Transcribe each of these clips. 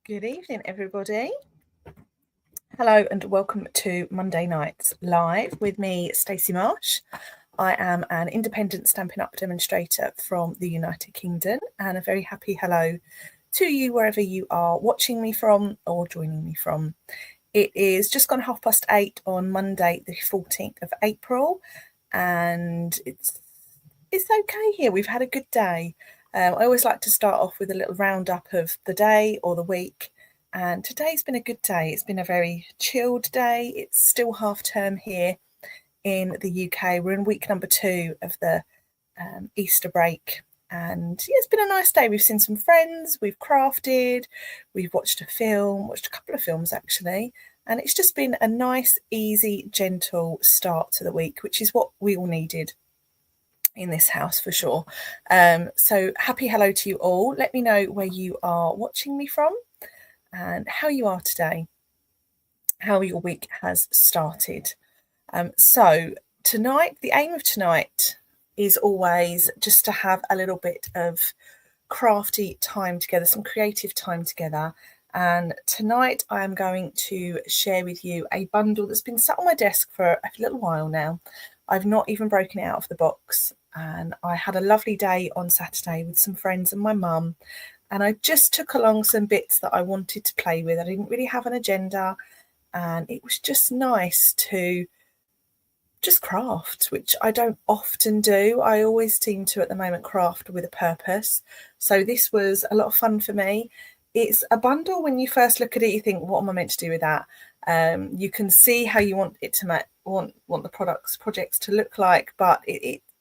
Good evening, everybody. Hello and welcome to Monday Nights Live with me, Stacey Marsh. I am an independent Stampin' Up! Demonstrator from the United Kingdom, and a very happy hello to you wherever you are watching me from or joining me from. It is just gone 8:30 on Monday, the 14th of April, and it's okay here. We've had a good day. I always like to start off with a little roundup of the day or the week. And today's been a good day. It's been a very chilled day. It's still half term here in the UK. We're in week number 2 of the Easter break. And yeah, it's been a nice day. We've seen some friends, we've crafted, we've watched a couple of films actually. And it's just been a nice, easy, gentle start to the week, which is what we all needed in this house for sure. So happy hello to you all. Let me know where you are watching me from and how you are today, how your week has started. So tonight, the aim of tonight is always just to have a little bit of crafty time together, some creative time together. And tonight I am going to share with you a bundle that's been sat on my desk for a little while now. I've not even broken it out of the box, and I had a lovely day on Saturday with some friends and my mum, and I just took along some bits that I wanted to play with. I didn't really have an agenda, and it was just nice to just craft, which I don't often do. I always seem to at the moment craft with a purpose. So this was a lot of fun for me. It's a bundle. When you first look at it, you think, what am I meant to do with that? You can see how you want it to want the projects to look like, but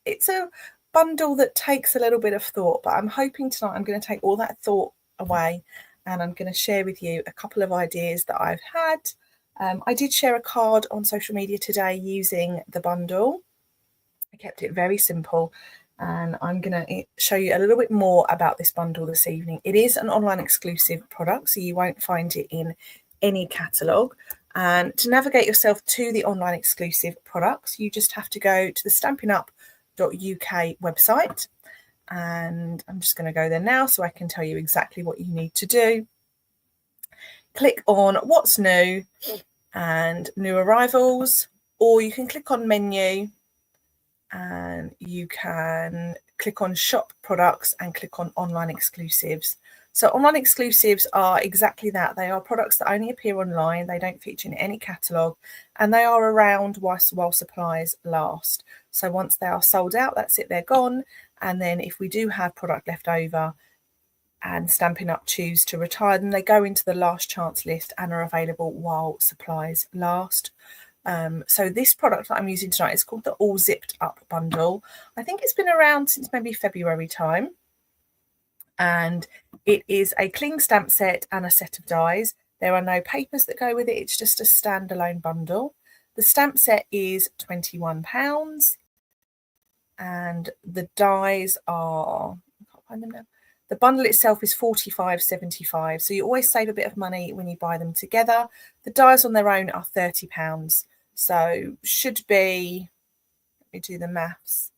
it's a bundle that takes a little bit of thought. But I'm hoping tonight I'm going to take all that thought away, and I'm going to share with you a couple of ideas that I've had. I did share a card on social media today using the bundle. I kept it very simple, and I'm going to show you a little bit more about this bundle this evening. It is an online exclusive product, so you won't find it in any catalogue. And to navigate yourself to the online exclusive products, you just have to go to the stampinup.uk website. And I'm just going to go there now so I can tell you exactly what you need to do. Click on what's new and new arrivals, or you can click on menu and you can click on shop products and click on online exclusives. So online exclusives are exactly that. They are products that only appear online. They don't feature in any catalogue, and they are around while supplies last. So once they are sold out, that's it, they're gone. And then if we do have product left over and Stampin' Up! Choose to retire them, they go into the last chance list and are available while supplies last. So this product that I'm using tonight is called the All Zipped Up bundle. I think it's been around since maybe February time. And it is a cling stamp set and a set of dies. There are no papers that go with it. It's just a standalone bundle. The stamp set is £21, and the dies are, I can't find them now. The bundle itself is £45.75, so you always save a bit of money when you buy them together. The dies on their own are £30, so should be, let me do the maths,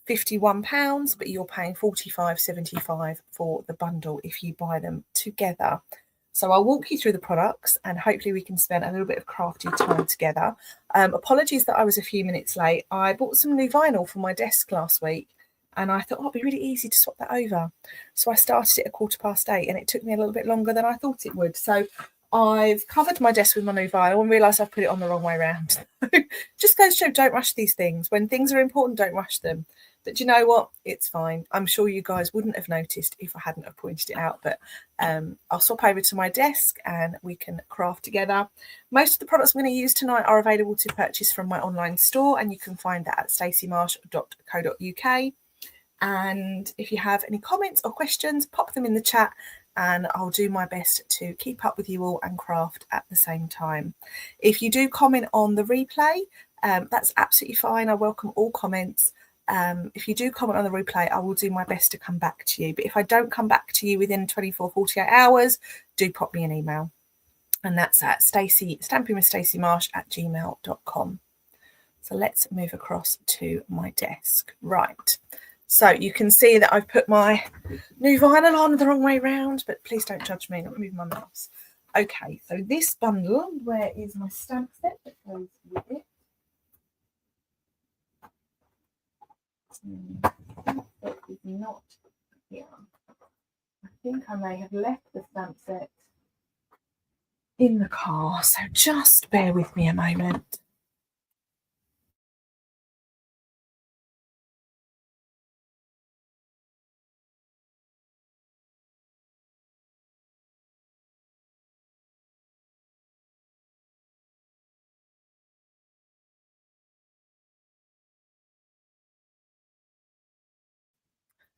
£51, but you're paying £45.75 for the bundle if you buy them together. So I'll walk you through the products, and hopefully we can spend a little bit of crafty time together. Apologies that I was a few minutes late. I bought some new vinyl for my desk last week, and I thought, it'd be really easy to swap that over. So I started it at 8:15, and it took me a little bit longer than I thought it would. So I've covered my desk with my new vinyl and realised I've put it on the wrong way around. Just goes to show, don't rush these things. When things are important, don't rush them. But you know what? It's fine. I'm sure you guys wouldn't have noticed if I hadn't have pointed it out. But I'll swap over to my desk and we can craft together. Most of the products I'm going to use tonight are available to purchase from my online store, and you can find that at staceymarsh.co.uk. And if you have any comments or questions, pop them in the chat, and I'll do my best to keep up with you all and craft at the same time. If you do comment on the replay, that's absolutely fine. I welcome all comments. If you do comment on the replay, I will do my best to come back to you. But if I don't come back to you within 48 hours, do pop me an email. And that's at stampinwithstaceymarsh@gmail.com. So let's move across to my desk. Right. So you can see that I've put my new vinyl on the wrong way round, but please don't judge me, not moving my mouse. Okay, so this bundle, where is my stamp set that goes with it? It is not here. I think I may have left the stamp set in the car, so just bear with me a moment.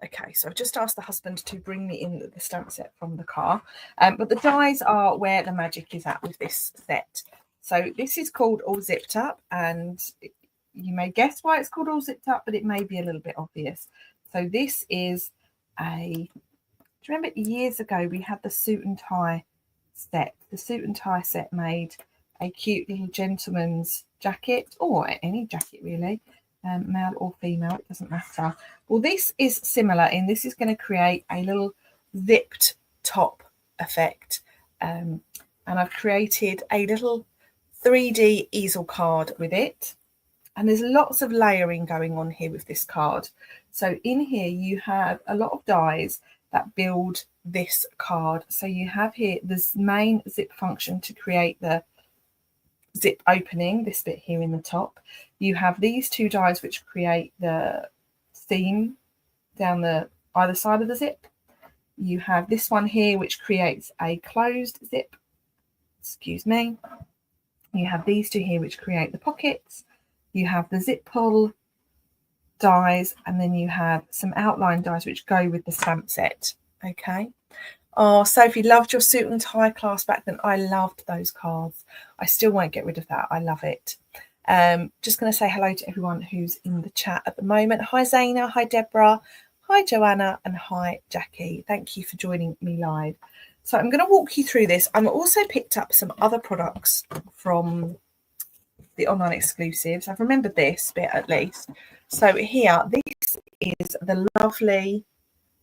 Okay, so I've just asked the husband to bring me in the stamp set from the car, but the dies are where the magic is at with this set. So this is called All Zipped Up, and you may guess why it's called All Zipped Up, but it may be a little bit obvious. So this is a, do you remember years ago we had the suit and tie set? The suit and tie set made a cute little gentleman's jacket, or any jacket really, male or female, it doesn't matter. Well, this is similar in this is going to create a little zipped top effect, and I've created a little 3D easel card with it, and there's lots of layering going on here with this card. So in here you have a lot of dies that build this card. So you have here this main zip function to create the zip opening, this bit here in the top. You have these two dies which create the seam down the either side of the zip. You have this one here which creates a closed zip, excuse me. You have these two here which create the pockets. You have the zip pull dies, and then you have some outline dies which go with the stamp set. Okay. Oh, Sophie, loved your suit and tie class back then. I loved those cards. I still won't get rid of that. I love it. Just going to say hello to everyone who's in the chat at the moment. Hi, Zaina. Hi, Deborah. Hi, Joanna. And hi, Jackie. Thank you for joining me live. So I'm going to walk you through this. I'm also picked up some other products from the online exclusives. I've remembered this bit at least. So here, this is the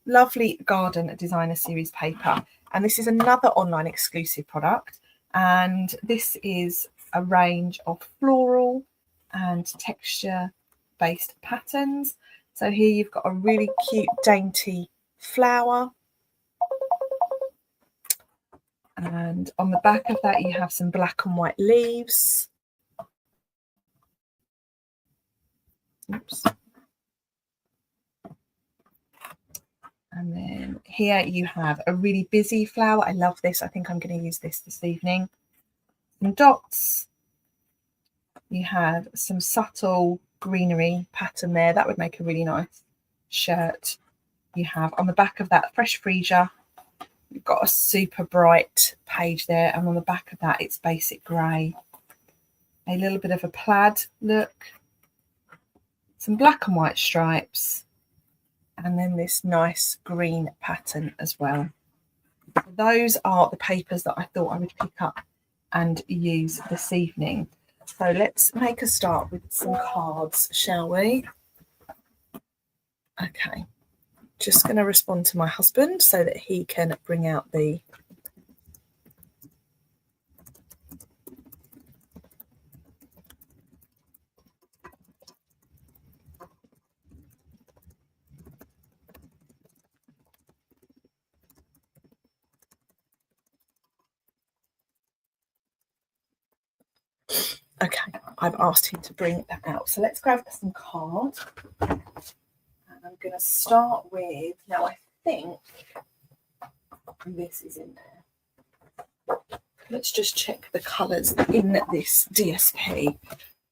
lovely Garden Designer Series paper, and this is another online exclusive product, and this is a range of floral and texture based patterns. So here you've got a really cute dainty flower, and on the back of that you have some black and white leaves. Oops. And then here you have a really busy flower. I love this. I think I'm going to use this evening. Some dots. You have some subtle greenery pattern there. That would make a really nice shirt. You have on the back of that fresh freesia. You've got a super bright page there. And on the back of that, it's basic grey. A little bit of a plaid look. Some black and white stripes. And then this nice green pattern as well. Those are the papers that I thought I would pick up and use this evening. So let's make a start with some cards, shall we? Okay, just going to respond to my husband so that he can bring out the Okay, I've asked him to bring that out. So let's grab some cards. And I'm going to start with, now I think this is in there. Let's just check the colours in this DSP.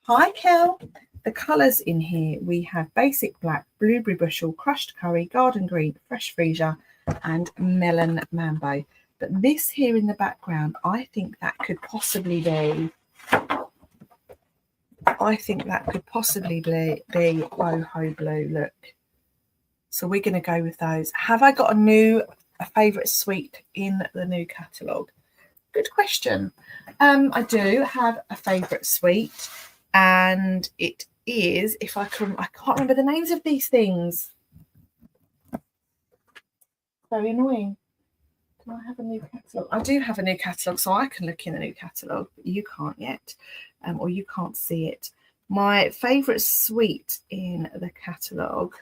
Hi, Kel. The colours in here, we have basic black, blueberry bushel, crushed curry, garden green, fresh freesia, and melon mambo. But this here in the background, I think that could possibly be boho blue, look. So we're going to go with those. Have I got a favourite suite in the new catalogue? Good question. I do have a favourite suite, and it is, I can't remember the names of these things. very annoying. Do I have a new catalogue? I do have a new catalogue, so I can look in the new catalogue, but you can't yet, or you can't see it. My favourite suite in the catalogue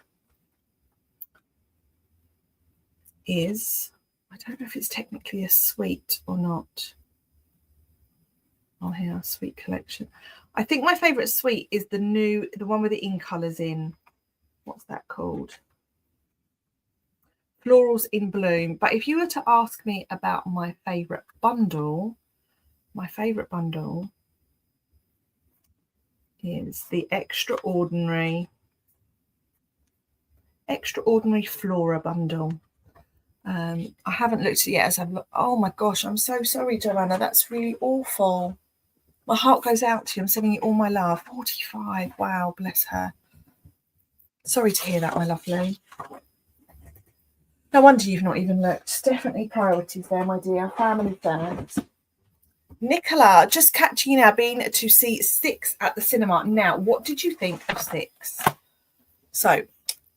is, I don't know if it's technically a suite or not. Oh, here, suite collection. I think my favourite suite is the one with the in colours in. What's that called? Florals in Bloom. But if you were to ask me about my favourite bundle is the Extraordinary Flora bundle. I haven't looked at it yet as I've looked. Oh my gosh, I'm so sorry, Joanna. That's really awful. My heart goes out to you. I'm sending you all my love. 45. Wow, bless her. Sorry to hear that, my lovely. No wonder you've not even looked. Definitely priorities there, my dear. Family first. Nicola, just catching you now, been to see 6 at the cinema. Now, what did you think of 6? So,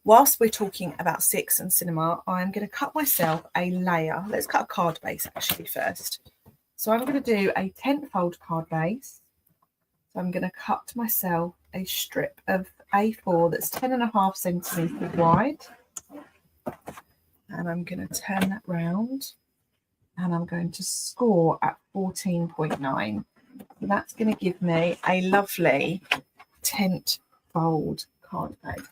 whilst we're talking about 6 and cinema, I'm going to cut myself a layer. Let's cut a card base actually first. So I'm going to do a 10-fold card base. So I'm going to cut myself a strip of A4 that's 10.5 centimetres wide. And I'm going to turn that round. And I'm going to score at 14.9. So that's going to give me a lovely 10-fold card base.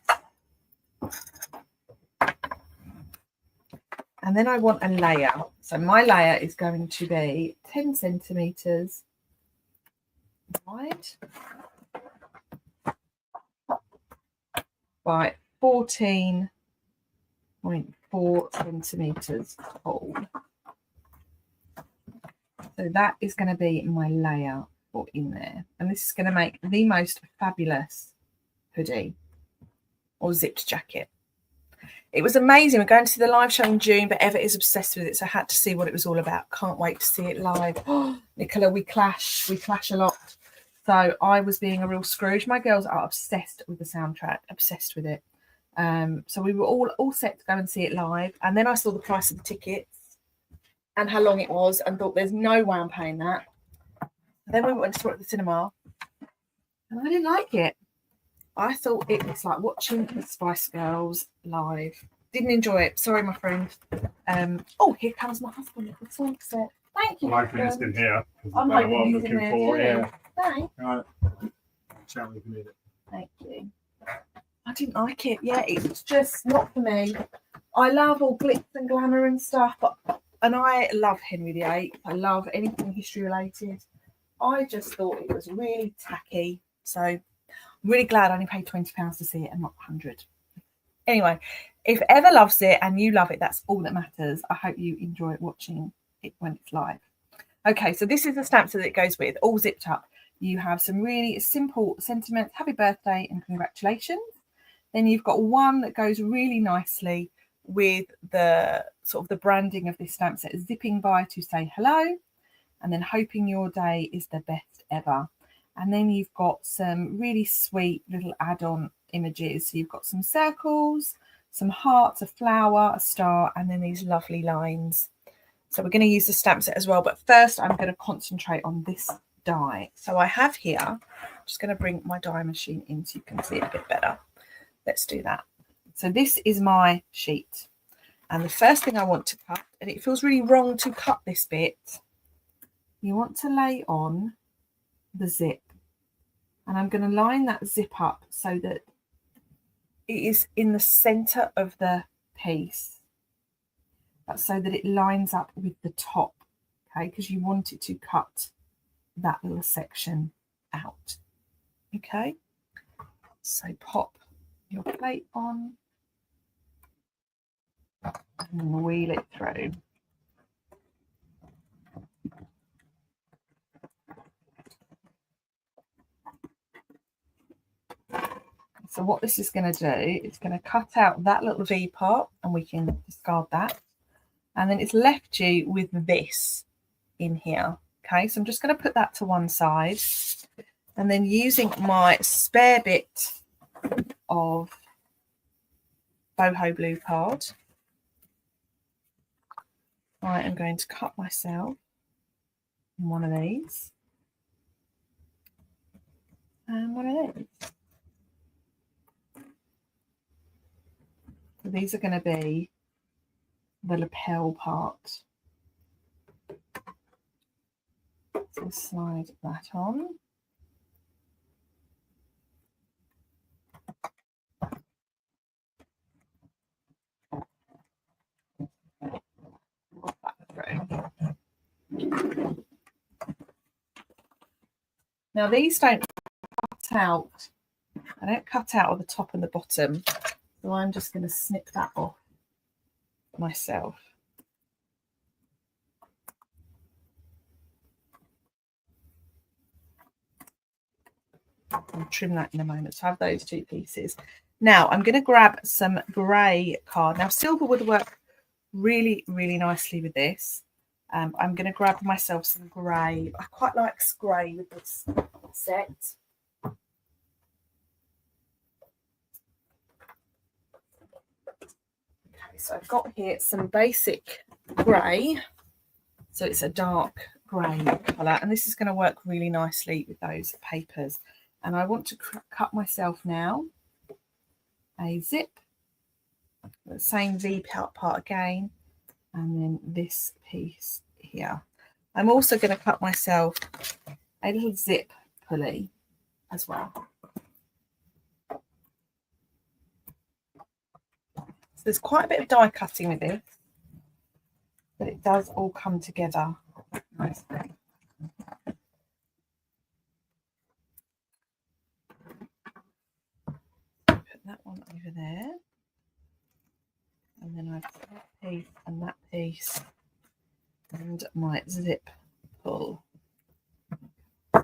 And then I want a layer. So my layer is going to be 10 centimetres wide by 14.4 centimetres tall. So that is going to be my layer for in there. And this is going to make the most fabulous hoodie or zipped jacket. It was amazing. We're going to see the live show in June, but Eva is obsessed with it, so I had to see what it was all about. Can't wait to see it live. Oh, Nicola, we clash a lot. So I was being a real Scrooge. My girls are obsessed with the soundtrack, obsessed with it. So we were all set to go and see it live. And then I saw the price of the tickets and how long it was and thought there's no way I'm paying that. And then we went to saw it at the cinema and I didn't like it. I thought it was like watching the Spice Girls live. Didn't enjoy it. Sorry, my friend. Oh, here comes my husband. It's all set. Thank you. I'm hoping it's in here. I'm what hoping I'm he's in looking there for. too. Yeah. Thanks. Right. Chat with me. Thank you. I didn't like it. Yeah, it's just not for me. I love all glitz and glamour and stuff, and I love Henry VIII. I love anything history related. I just thought it was really tacky. So I'm really glad I only paid £20 to see it and not 100. Anyway, if Eva loves it and you love it, that's all that matters. I hope you enjoy watching it when it's live. Okay, so this is the stamp set that it goes with, all zipped up. You have some really simple sentiments, happy birthday and congratulations. Then you've got one that goes really nicely with the sort of the branding of this stamp set, zipping by to say hello, and then hoping your day is the best ever. And then you've got some really sweet little add-on images. So you've got some circles, some hearts, a flower, a star, and then these lovely lines. So we're going to use the stamp set as well. But first, I'm going to concentrate on this die. So I have here, I'm just going to bring my die machine in so you can see it a bit better. Let's do that. So this is my sheet. And the first thing I want to cut, and it feels really wrong to cut this bit, you want to lay on the zip. And I'm going to line that zip up so that it is in the center of the piece. That's so that it lines up with the top, okay, because you want it to cut that little section out, okay? So pop your plate on and wheel it through. So what this is going to do, it's going to cut out that little V part and we can discard that. And then it's left you with this in here. Okay, so I'm just going to put that to one side. And then using my spare bit of boho blue card, I am going to cut myself one of these and one of these. So these are going to be the lapel part. So slide that on. Now these don't cut out. I don't cut out at the top and the bottom. So I'm just going to snip that off myself. I'll trim that in a moment. So I have those two pieces. Now I'm going to grab some grey card. Now silver would work really, really nicely with this. I'm going to grab myself some grey. I quite like grey with this set. Okay, so I've got here some basic grey. So it's a dark grey colour, and this is going to work really nicely with those papers. And I want to cut myself now a zip, the same V part again, and then this piece here. I'm also going to cut myself a little zip pulley as well. So there's quite a bit of die cutting with this, but it does all come together nicely. Put that one over there, and then I've got that piece and that piece and my zip pull.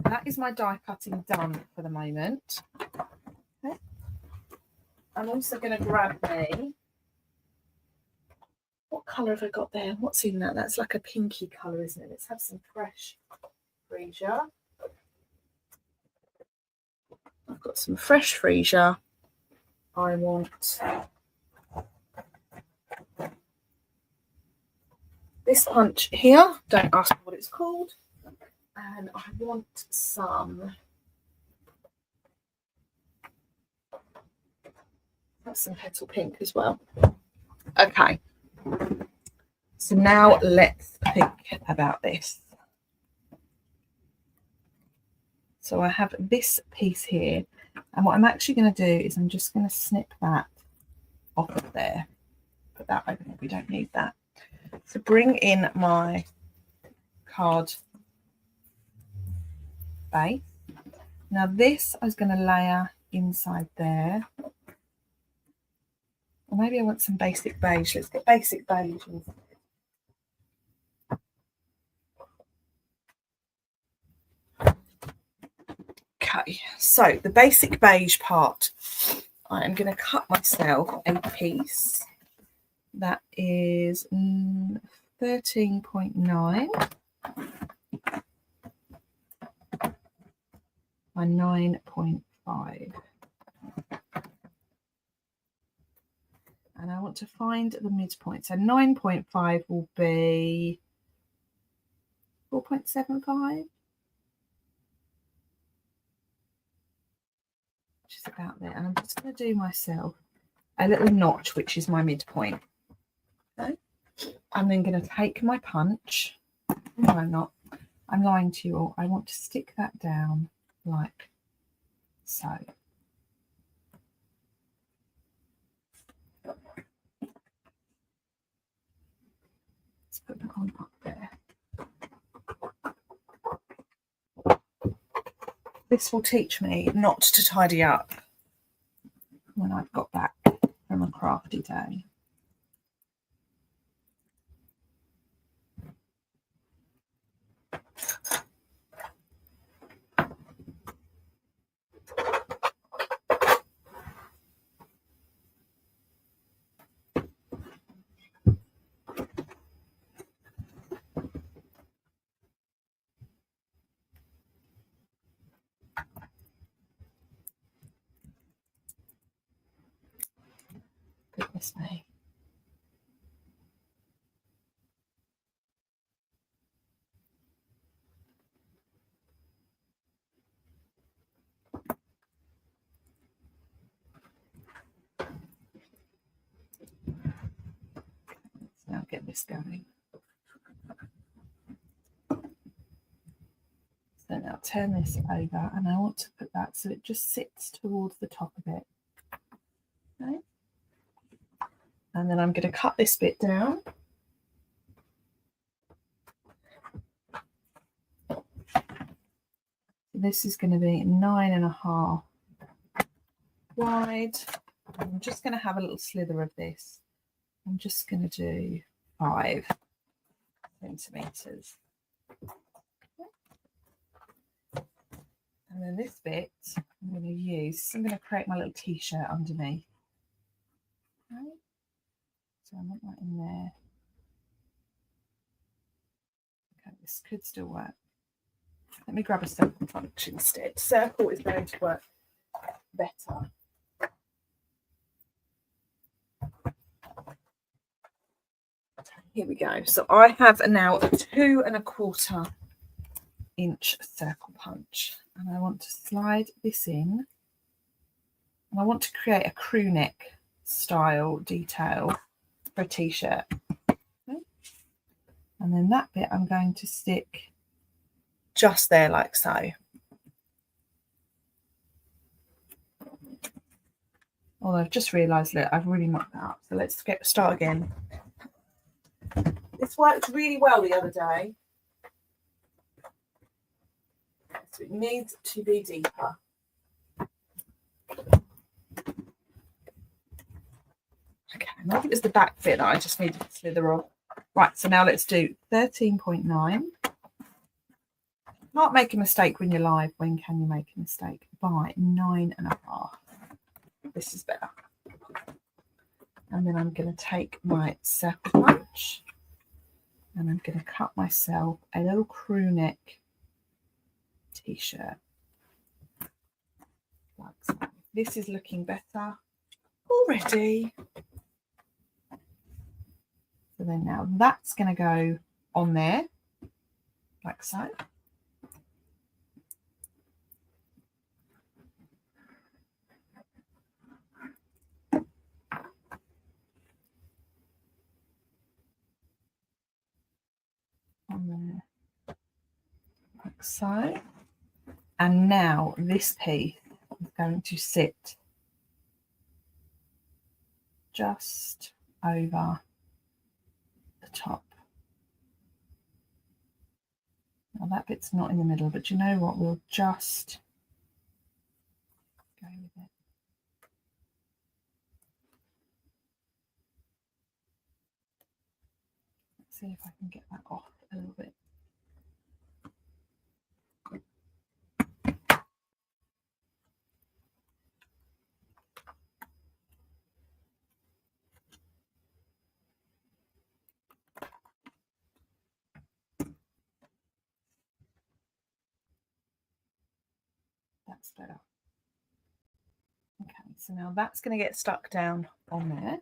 That is my die cutting done for the moment. Okay. I'm also going to grab me, what colour have I got there? What's in that? That's like a pinky colour, isn't it? Let's have some fresh freesia. I've got some fresh freesia. I want this punch here. Don't ask me what it's called. And I want some, that's some petal pink as well. Okay. So now let's think about this. So I have this piece here, and what I'm actually going to do is I'm just going to snip that off of there. Put that over there. We don't need that. So bring in my card base. Now this I was going to layer inside there. Or maybe I want some basic beige. Let's get basic beige in. Okay, so the basic beige part, I am going to cut myself a piece that is 13.9 by 9.5. And I want to find the midpoint. So 9.5 will be 4.75. Which is about there. And I'm just going to do myself a little notch, which is my midpoint. Okay. I'm then going to take my punch. No, I'm not. I'm lying to you all. I want to stick that down like so. Let's put that on up there. This will teach me not to tidy up when I've got back from a crafty day. Goodness me. get this going. So now turn this over, and I want to put that so it just sits towards the top of it. Okay. And then I'm going to cut this bit down. This is going to be 9.5 wide. I'm just going to have a little slither of this. I'm just going to do 5 centimeters. And then this bit I'm going to use, I'm going to create my little t-shirt underneath. Okay. So I want that in there. Okay, this could still work. Let me grab a circle punch instead. Circle is going to work better. Here we go. So I have now a 2.25 inch circle punch, and I want to slide this in, and I want to create a crew neck style detail for a t-shirt. Okay. And then that bit I'm going to stick just there like so. Although I've just realised that I've really mucked that up. So let's start again. This worked really well the other day. So it needs to be deeper. Okay, maybe it was the back bit that I just needed to slither off. Right, so now let's do 13.9. Can't make a mistake when you're live. When can you make a mistake? By 9.5. This is better. And then I'm going to take my circle punch, and I'm going to cut myself a little crew neck t-shirt. Like so. This is looking better already. So then now that's going to go on there like so. On there like so. And now this piece is going to sit just over the top. Now that bit's not in the middle, but you know what? We'll just go with it. Let's see if I can get that off a little bit. That's better. Okay, so now that's going to get stuck down on there.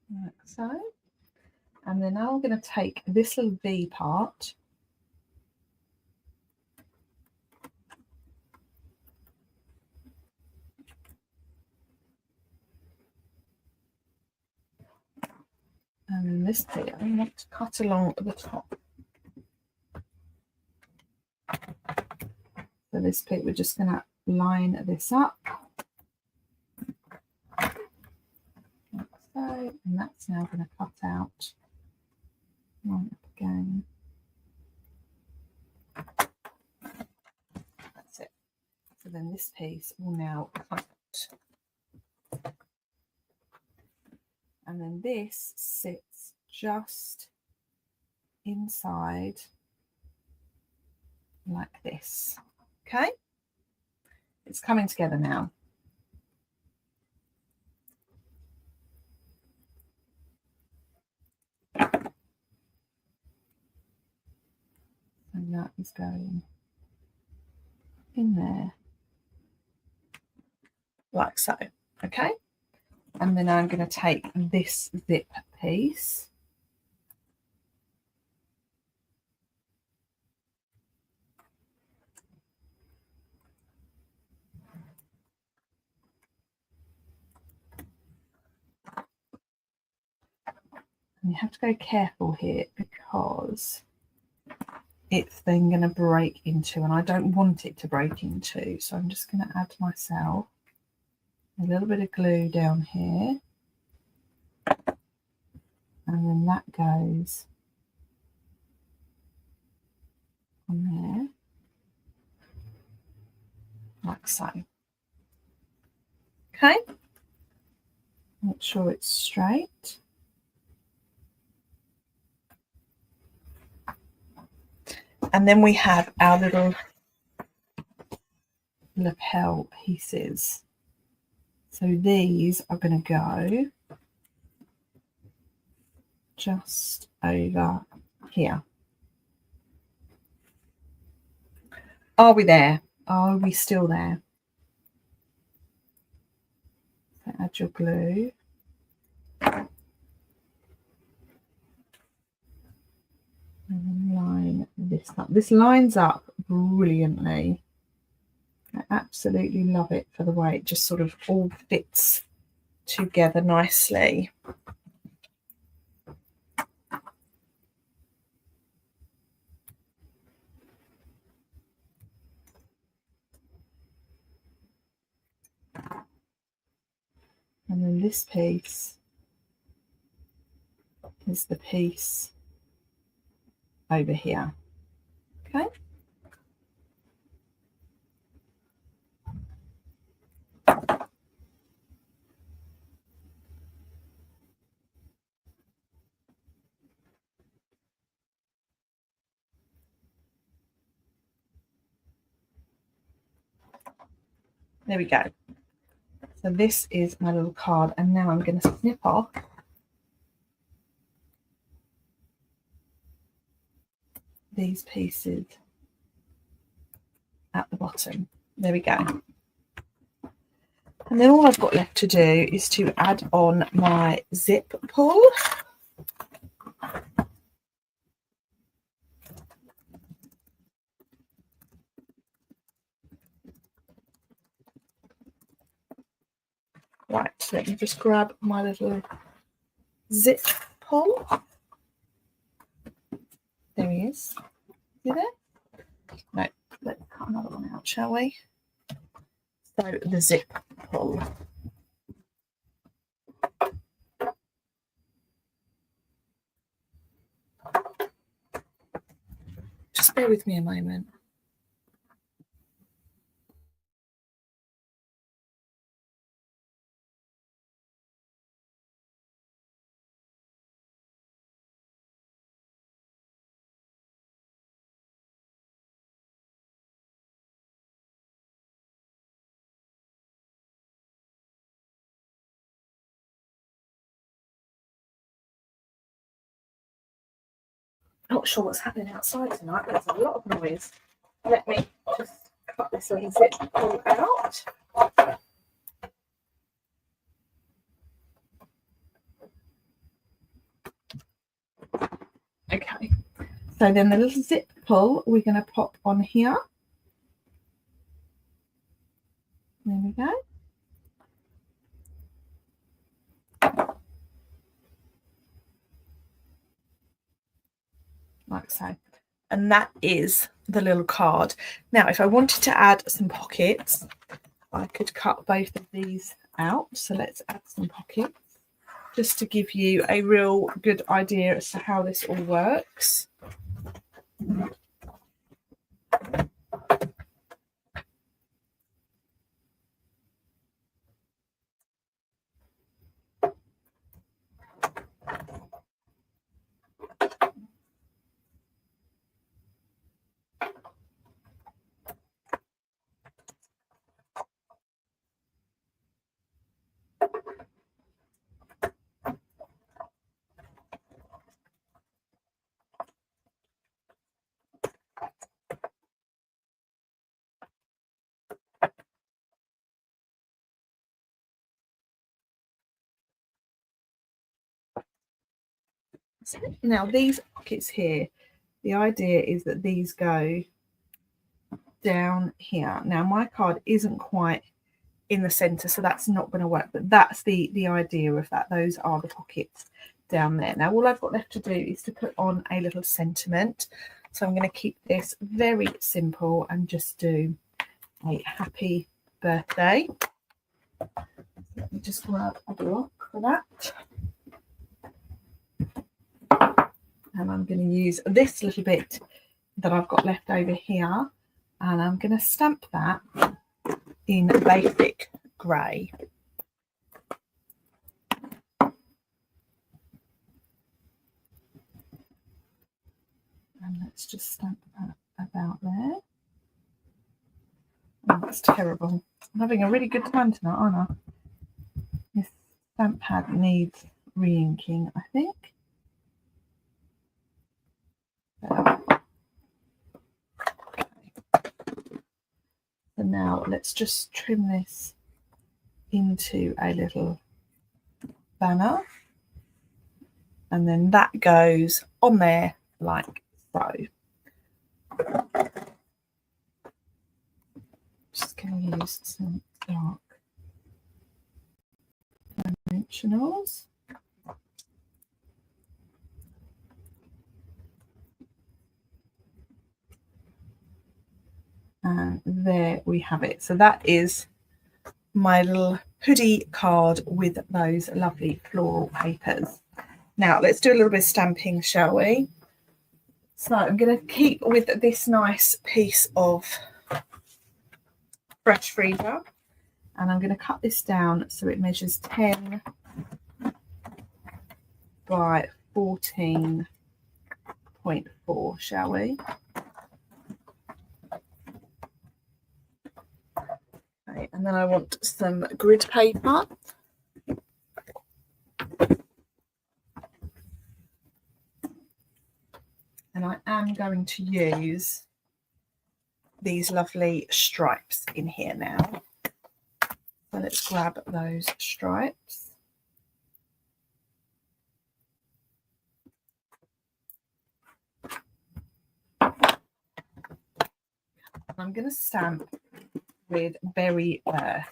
Like so. And then now I'm going to take this little V part and then this bit I want to cut along the top. So this bit we're just going to line this up. Like so, and that's now going to cut out. Line up again. That's it. So then this piece will now cut. And then this sits just inside like this. Okay? It's coming together now. And that is going in there like so. Okay? And then I'm going to take this zip piece. And you have to go careful here because it's then going to break into, and I don't want it to break into, so I'm just going to add myself a little bit of glue down here, and then that goes on there like so. Okay, make sure it's straight. And then we have our little lapel pieces. So these are going to go just over here. Are we there? Are we still there? So add your glue. And line this up. This lines up brilliantly. I absolutely love it for the way it just sort of all fits together nicely. And then this piece is the piece over here. Okay. There we go. So this is my little card, and now I'm going to snip off these pieces at the bottom. There we go. And then all I've got left to do is to add on my zip pull. Right, so let me just grab my little zip pull. There he is. See there? No, let's cut another one out, shall we? So the zip pull. Just bear with me a moment. Not sure what's happening outside tonight, but there's a lot of noise. Let me just cut this little zip pull out. Okay, so then the little zip pull we're going to pop on here. There we go. Like so. And that is the little card. Now, if I wanted to add some pockets, I could cut both of these out. So let's add some pockets just to give you a real good idea as to how this all works. So now these pockets here, the idea is that these go down here. Now my card isn't quite in the center, so that's not going to work, but that's the idea of that. Those are the pockets down there. Now all I've got left to do is to put on a little sentiment, so I'm going to keep this very simple and just do a happy birthday. Let me just grab a block for that, and I'm going to use this little bit that I've got left over here, and I'm going to stamp that in basic grey. And let's just stamp that about there. Oh, that's terrible. I'm having a really good time tonight, aren't I? This stamp pad needs re-inking, I think. Okay. So now let's just trim this into a little banner. And then that goes on there like so. Just going to use some dark dimensionals. And there we have it. So that is my little hoodie card with those lovely floral papers. Now let's do a little bit of stamping, shall we? So I'm going to keep with this nice piece of fresh freezer, and I'm going to cut this down so it measures 10 by 14.4, shall we? Okay, and then I want some grid paper. And I am going to use these lovely stripes in here now. So let's grab those stripes. I'm going to stamp with Berry Earth.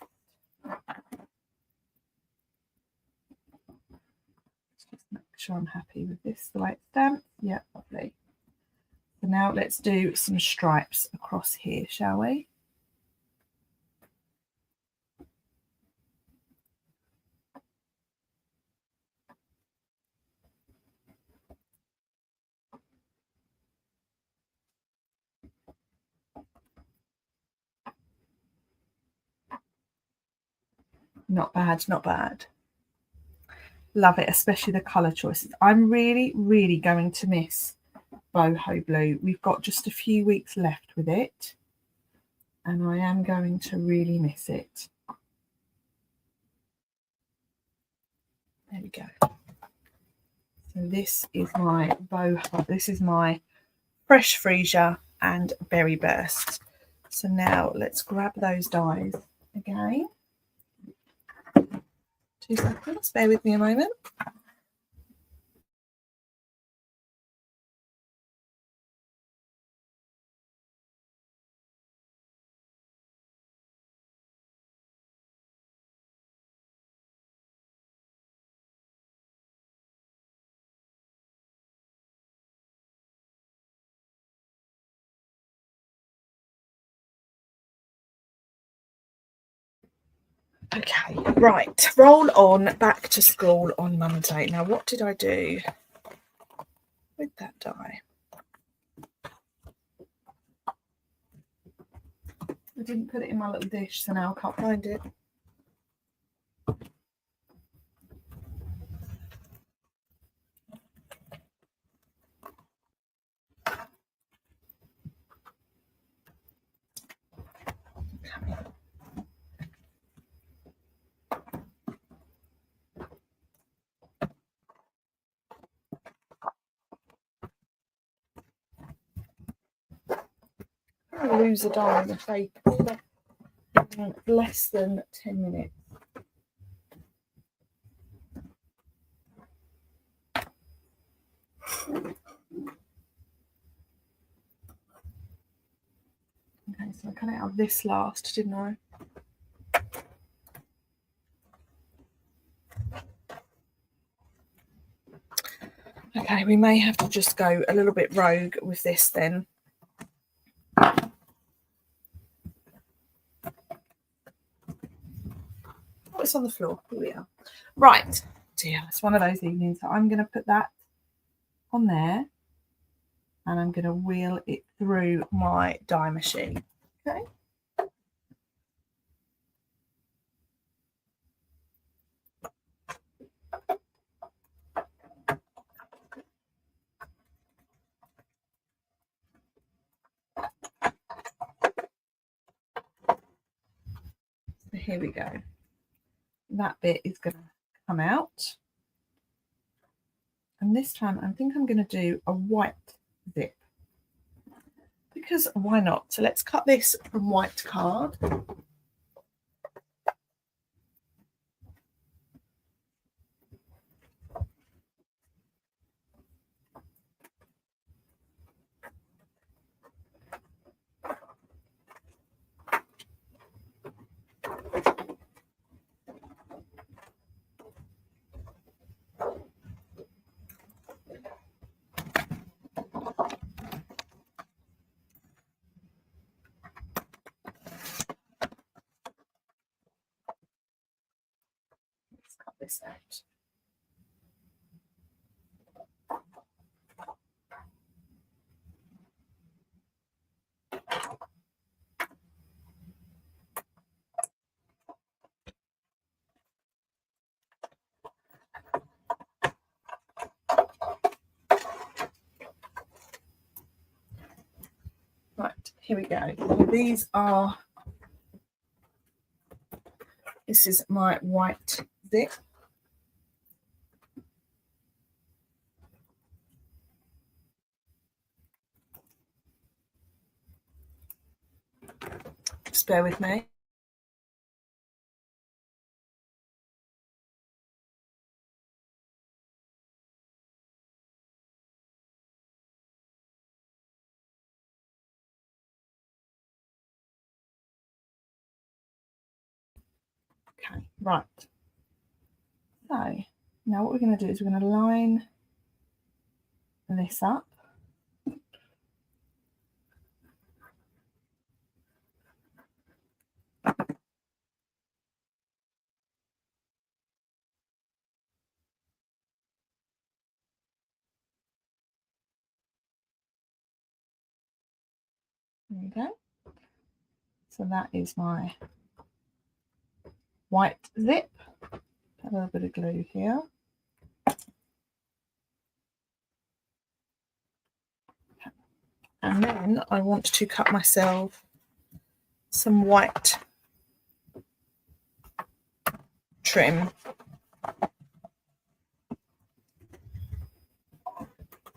Just make sure I'm happy with this, the way it's stamped. Yeah, lovely. So now let's do some stripes across here, shall we? Not bad, not bad. Love it, especially the colour choices. I'm really, really going to miss Boho Blue. We've got just a few weeks left with it, and I am going to really miss it. There we go. So this is my Boho. This is my Fresh Freesia and Berry Burst. So now let's grab those dies again. 2 seconds, bear with me a moment. Okay, right, roll on back to school on Monday. Now, what did I do with that die? I didn't put it in my little dish, so now I can't find it. Okay. I lose a die in the paper. Less than 10 minutes. Okay, so I cut it out of this last, didn't I? Okay, we may have to just go a little bit rogue with this then. Oh, it's on the floor. Here we are. Right, dear, it's one of those evenings. So I'm going to put that on there and I'm going to wheel it through my die machine. Okay. So here we go. That bit is going to come out. And this time I think I'm going to do a white zip. Because why not? So let's cut this from white card. Let's cut this out. Right, here we go. So this is my white zip. Just bear with me. Okay, right. So now what we're going to do is we're going to line this up. There we go. So that is my white zip. Put a little bit of glue here. And then I want to cut myself some white trim.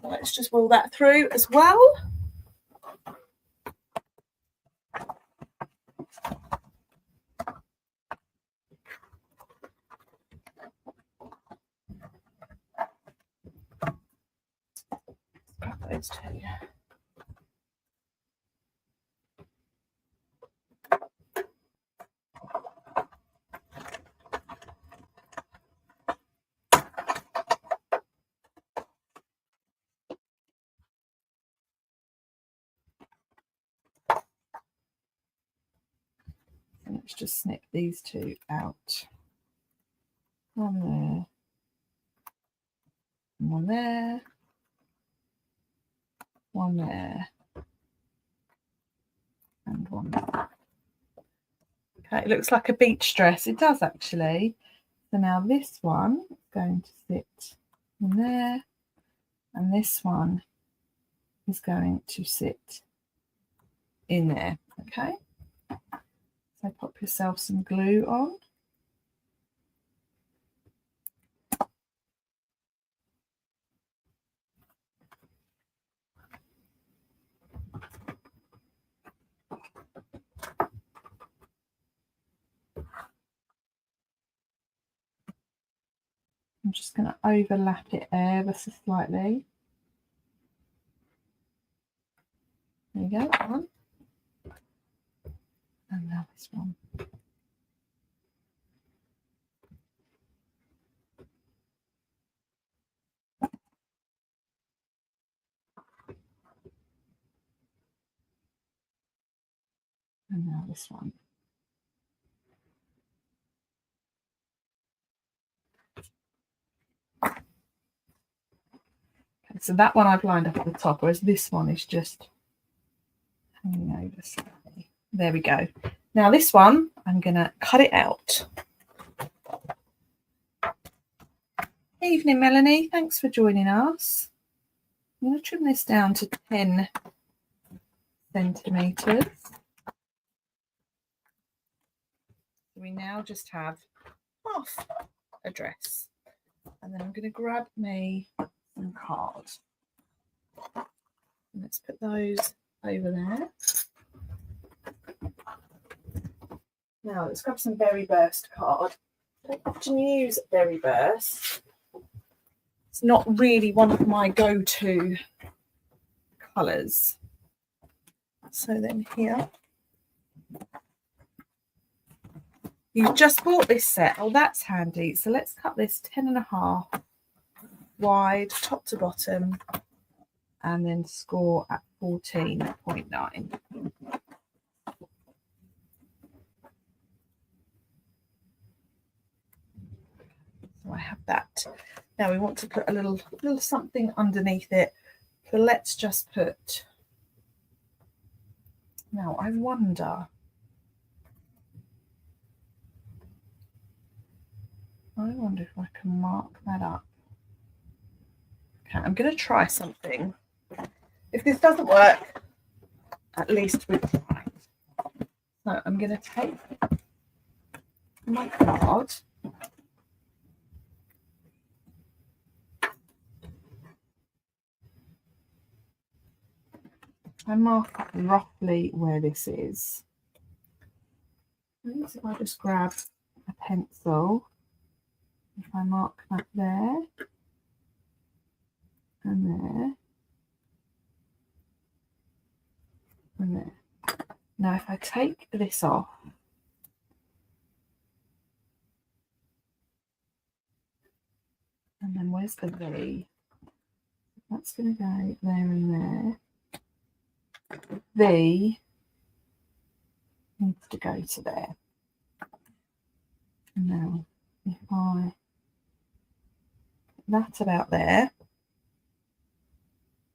Let's just roll that through as well. Grab those two. And let's just snip these two out. One there, one there, one there, and one there. Okay, it looks like a beach dress. It does actually. So now this one is going to sit in there, and this one is going to sit in there. Okay, so pop yourself some glue on. I'm just going to overlap it ever so slightly. There you go, one. this one. And now this one. Okay, so that one I've lined up at the top, whereas this one is just hanging over slightly. There we go. Now this one, I'm going to cut it out. Evening, Melanie. Thanks for joining us. I'm going to trim this down to 10 centimetres. We now just have half a dress. And then I'm going to grab me some cards. Let's put those over there. Now let's grab some Berry Burst card. I don't often use Berry Burst. It's not really one of my go-to colours. So then here, you've just bought this set. Oh, that's handy. So let's cut this 10.5 wide, top to bottom, and then score at 14.9. So I have that. Now we want to put a little something underneath it. So let's just put. Now I wonder. If I can mark that up. Okay, I'm going to try something. If this doesn't work, at least we've tried. So I'm going to take my card. I mark up roughly where this is. If I just grab a pencil, if I mark that there and there and there. Now if I take this off, and then where's the V? That's going to go there and there. V needs to go to there. And now if I put that about there,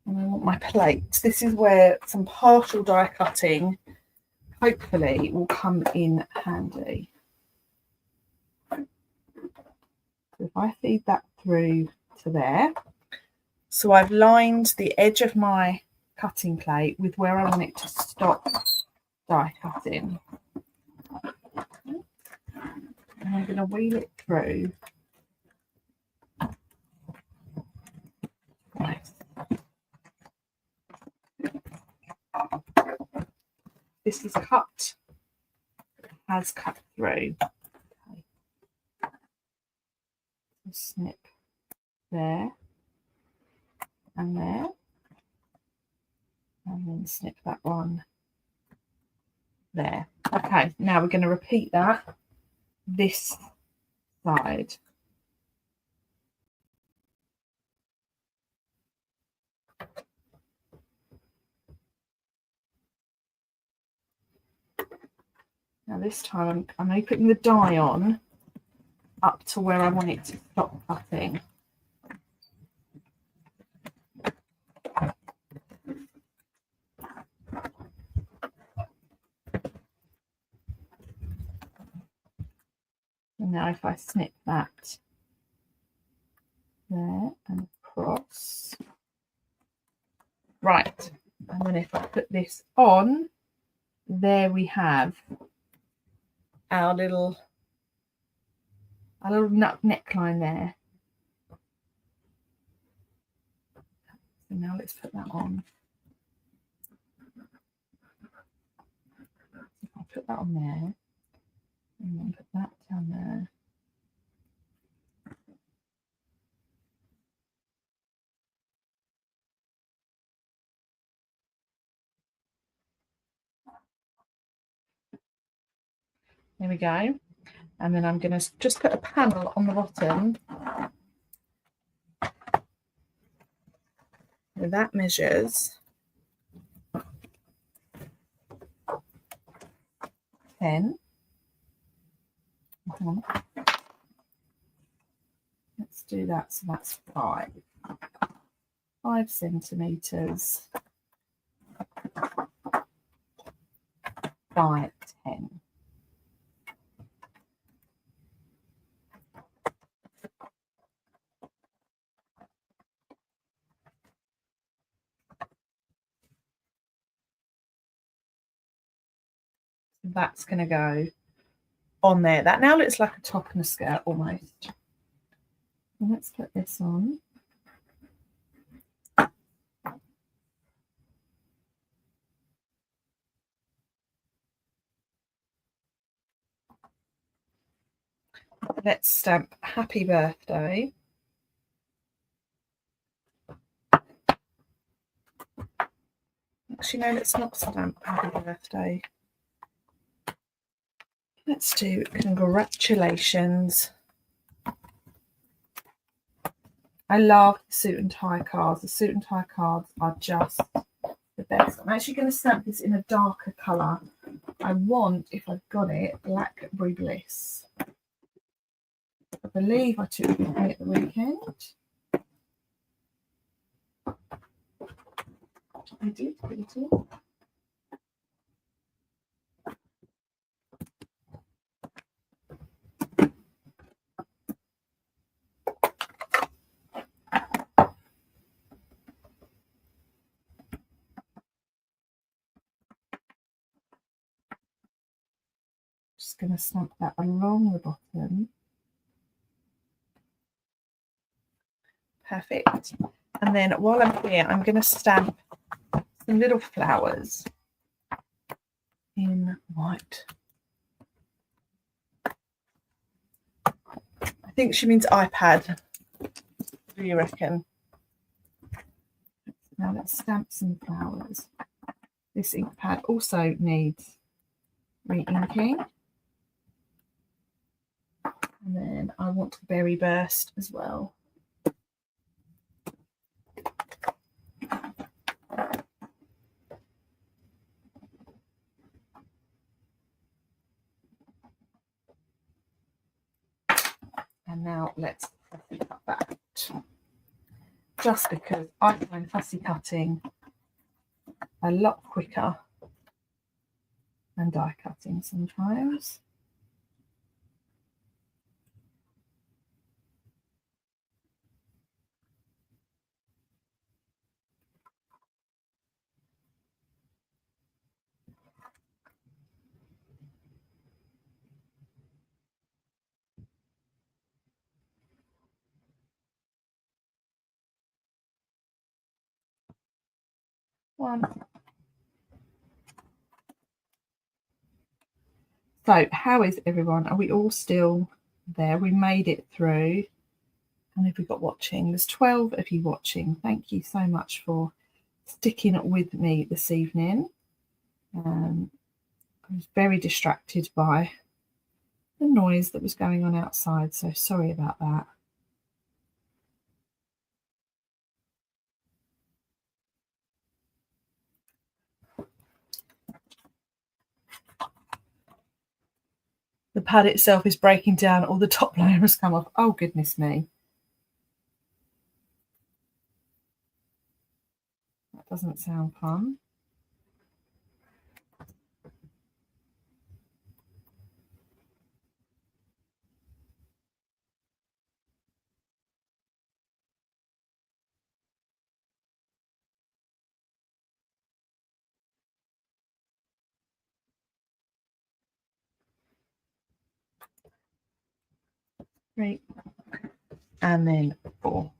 and I want my plate. This is where some partial die cutting hopefully will come in handy. So if I feed that through to there, so I've lined the edge of my cutting plate with where I want it to stop die cutting. And I'm going to wheel it through. Nice. This is cut, has cut through. Okay. Snip there and there, and then snip that one there. Okay, now we're going to repeat that this side. Now this time I'm only putting the die on up to where I want it to stop cutting. And now if I snip that there and across. Right, and then if I put this on, there we have our little neckline there. So now let's put that on. I'll put that on there, and then put that down there. There we go. And then I'm going to just put a panel on the bottom. And that measures 10. Let's do that. So that's 5 centimeters by 10. That's going to go on there. That now looks like a top and a skirt almost. And let's put this on. Let's stamp happy birthday. Actually, no, let's not stamp happy birthday. Let's do congratulations. I love the suit and tie cards. The suit and tie cards are just the best. I'm actually going to stamp this in a darker colour. I want, if I've got it, Blackberry Bliss. I believe I took it with me at the weekend. I did put it in. Just going to stamp that along the bottom. Perfect. And then while I'm here, I'm going to stamp some little flowers in white. I think she means iPad. What do you reckon? Now let's stamp some flowers. This ink pad also needs re-inking. And then I want berry burst as well. And now let's fussy cut that. Just because I find fussy cutting a lot quicker than die cutting sometimes. One. So how is everyone? Are we all still there? We made it through. And if we got watching, there's 12 of you watching. Thank you so much for sticking with me this evening. I was very distracted by the noise that was going on outside, so sorry about that. The pad itself is breaking down. All the top layer has come off. Oh, goodness me. That doesn't sound fun. Three. And then 4.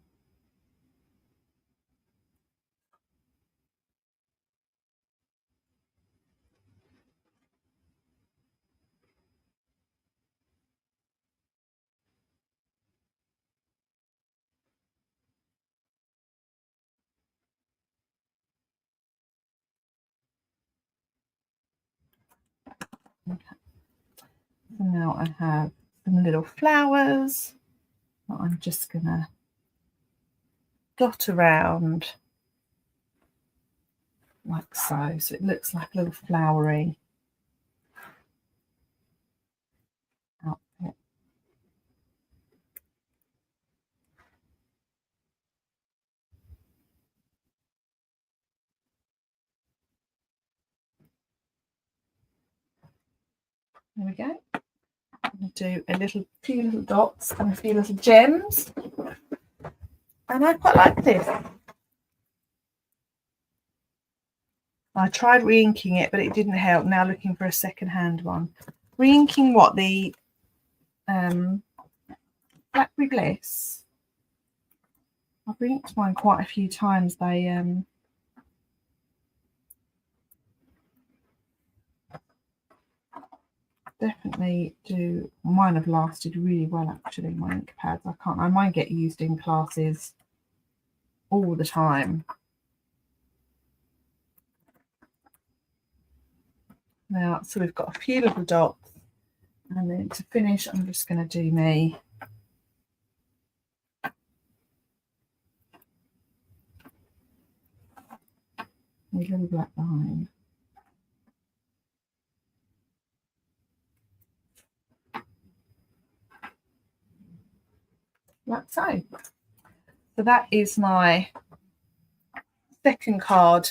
Okay. So now I have some little flowers that I'm just going to dot around like so. So it looks like a little flowery outfit. There we go. I'm going to do a few little dots and a few little gems. And I quite like this. I tried re-inking it, but it didn't help. Now looking for a second-hand one. Re-inking what? The Blackberry Bliss. I've re-inked mine quite a few times. They definitely do. Mine have lasted really well, actually, my ink pads. I might get used in classes all the time. Now, so we've got a few little dots, and then to finish, I'm just going to do me a little black line. Like so. So that is my second card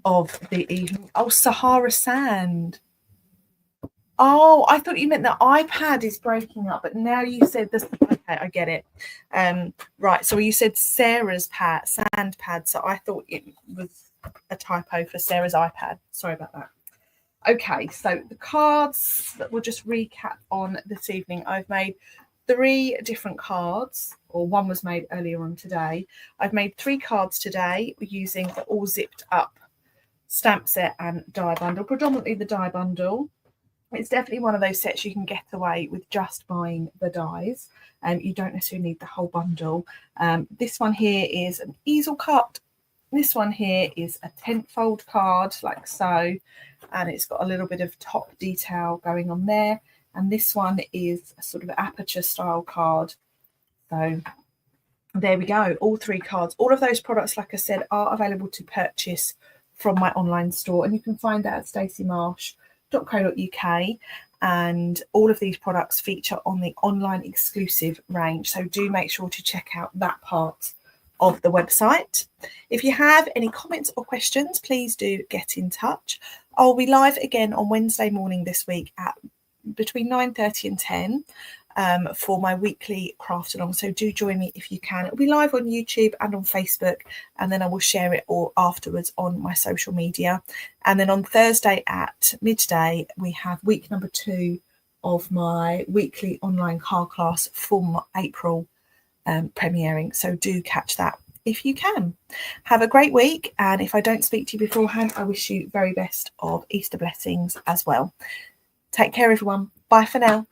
of the evening. Oh, Sahara Sand. Oh, I thought you meant the iPad is breaking up, but now you said this. Okay, I get it. Right, so you said Sarah's sand pad, so I thought it was a typo for Sarah's iPad. Sorry about that. Okay, so the cards that we'll just recap on this evening. I've made 3 different cards, or one was made earlier on today. I've made 3 cards today using the all zipped up stamp set and die bundle, predominantly the die bundle. It's definitely one of those sets you can get away with just buying the dies, and you don't necessarily need the whole bundle. This one here is an easel cut. This one here is a 10-fold card, like so, and it's got a little bit of top detail going on there. And this one is a sort of aperture style card. So there we go, all 3 cards. All of those products, like I said, are available to purchase from my online store, and you can find that at staceymarsh.co.uk, and all of these products feature on the online exclusive range, so do make sure to check out that part of the website. If you have any comments or questions, please do get in touch. I'll be live again on Wednesday morning this week at between 9:30 and 10 for my weekly craft along, so do join me if you can. It'll be live on YouTube and on Facebook, and then I will share it all afterwards on my social media. And then on Thursday at midday we have week number 2 of my weekly online card class from April premiering, so do catch that if you can. Have a great week, and if I don't speak to you beforehand, I wish you very best of Easter blessings as well. Take care, everyone. Bye for now.